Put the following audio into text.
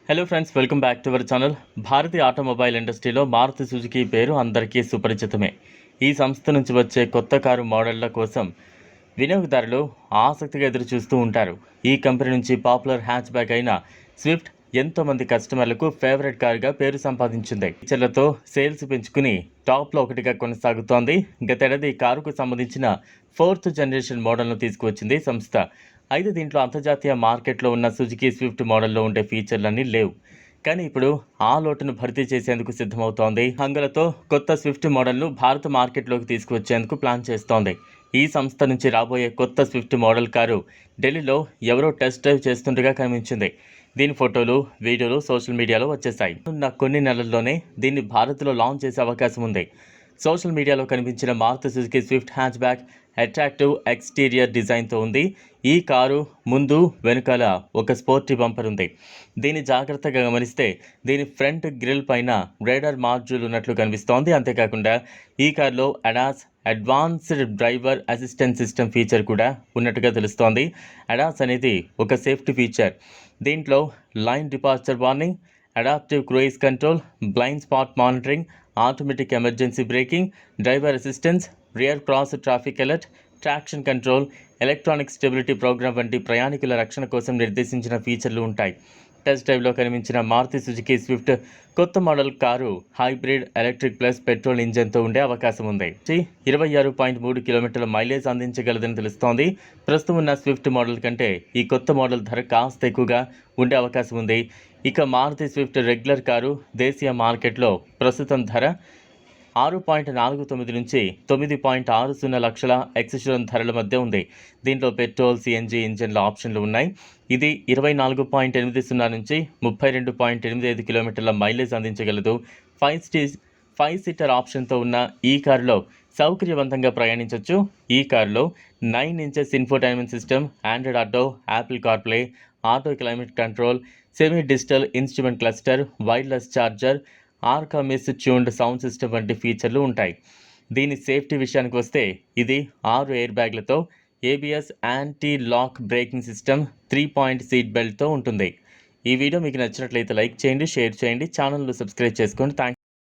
Hello friends, welcome back to our channel. Bharatiya automobile ఇండస్ట్రీలో Maruti Suzuki పేరు అందరికీ సుపరిచితమే. ఈ సంస్థ నుంచి వచ్చే కొత్త కారు మోడళ్ల కోసం వినియోగదారులు ఆసక్తిగా ఎదురు చూస్తూ ఉంటారు. ఈ కంపెనీ నుంచి పాపులర్ హ్యాచ్ బ్యాక్ అయిన స్విఫ్ట్ ఎంతోమంది కస్టమర్లకు ఫేవరెట్ కారుగా పేరు సంపాదించింది. ఫీచర్లతో సేల్స్ పెంచుకుని టాప్లో ఒకటిగా కొనసాగుతోంది. గతేడాది ఈ కారుకు సంబంధించిన 4th జనరేషన్ మోడల్ను తీసుకువచ్చింది సంస్థ. అయితే దీంట్లో అంతర్జాతీయ మార్కెట్లో ఉన్న సుజుకి స్విఫ్ట్ మోడల్లో ఉండే ఫీచర్లన్నీ లేవు. కానీ ఇప్పుడు ఆ లోటును భర్తీ చేసేందుకు సిద్ధమవుతోంది. హంగులతో కొత్త స్విఫ్ట్ మోడల్ను భారత మార్కెట్లోకి తీసుకువచ్చేందుకు ప్లాన్ చేస్తోంది. ఈ సంస్థ నుంచి రాబోయే కొత్త స్విఫ్ట్ మోడల్ కారు ఢిల్లీలో ఎవరో టెస్ట్ డ్రైవ్ చేస్తుండగా కనిపించింది. దీని ఫోటోలు, వీడియోలు సోషల్ మీడియాలో వచ్చేసాయి. కొన్ని నెలల్లోనే దీన్ని భారత్లో లాంచ్ చేసే అవకాశం ఉంది. సోషల్ మీడియాలో కనిపించిన Maruti Suzuki Swift hatchback attractive exterior డిజైన్తో ఉంది. ఈ కారు ముందు వెనుకాల ఒక స్పోర్టీ బంపర్ ఉంది. దీన్ని జాగ్రత్తగా గమనిస్తే దీని ఫ్రంట్ గ్రిల్ పైన రేడార్ మాడ్యూల్ ఉన్నట్లు కనిపిస్తోంది. అంతేకాకుండా ఈ కారులో ADAS advanced driver assistant system feature కూడా ఉన్నట్టుగా తెలుస్తోంది. అడాస్ అనేది ఒక సేఫ్టీ ఫీచర్. దీంట్లో lane departure warning, adaptive cruise control, blind spot monitoring, automatic emergency braking, driver assistance, rear cross traffic alert, traction control, electronic stability program వంటి ప్రయాణికుల రక్షణ కోసం నిర్దేశించిన ఫీచర్లు ఉంటాయి. టెస్ట్ డ్రైవ్లో కనిపించిన మారుతి సుజుకి స్విఫ్ట్ కొత్త model car hybrid electric plus petrol ఇంజన్తో ఉండే అవకాశం ఉంది. 26.3 కిలోమీటర్ల మైలేజ్ అందించగలదని తెలుస్తోంది. ప్రస్తుతం ఉన్న స్విఫ్ట్ మోడల్ కంటే ఈ కొత్త మోడల్ ధర కాస్త ఎక్కువగా ఉండే అవకాశం ఉంది. ఇక మారుతి స్విఫ్ట్ రెగ్యులర్ కారు దేశీయ మార్కెట్లో ప్రస్తుతం ధర 6.49 నుంచి 9.60 లక్షల ఎక్స్-షోరూమ్ ధరల మధ్య ఉంది. దీంట్లో పెట్రోల్, సిఎన్జి ఇంజన్ల ఆప్షన్లు ఉన్నాయి. ఇది 24.80 నుంచి 32.85 కిలోమీటర్ల మైలేజ్ అందించగలదు. 5 సీటర్ ఆప్షన్తో ఉన్న ఈ కారులో సౌకర్యవంతంగా ప్రయాణించవచ్చు. ఈ కారులో 9 inches infotainment system, Android Auto, Apple CarPlay, auto climate control, semi digital instrument cluster, wireless charger, Arkamys tuned sound system వంటి ఫీచర్లు ఉంటాయి. దీని సేఫ్టీ విషయానికి వస్తే ఇది 6 ఎయిర్ బ్యాగ్లతో, ABS anti lock braking system, 3 point seat బెల్ట్తో ఉంటుంది. ఈ వీడియో మీకు నచ్చినట్లయితే లైక్ చేయండి, షేర్ చేయండి, ఛానల్ను సబ్స్క్రైబ్ చేసుకోండి. థ్యాంక్స్.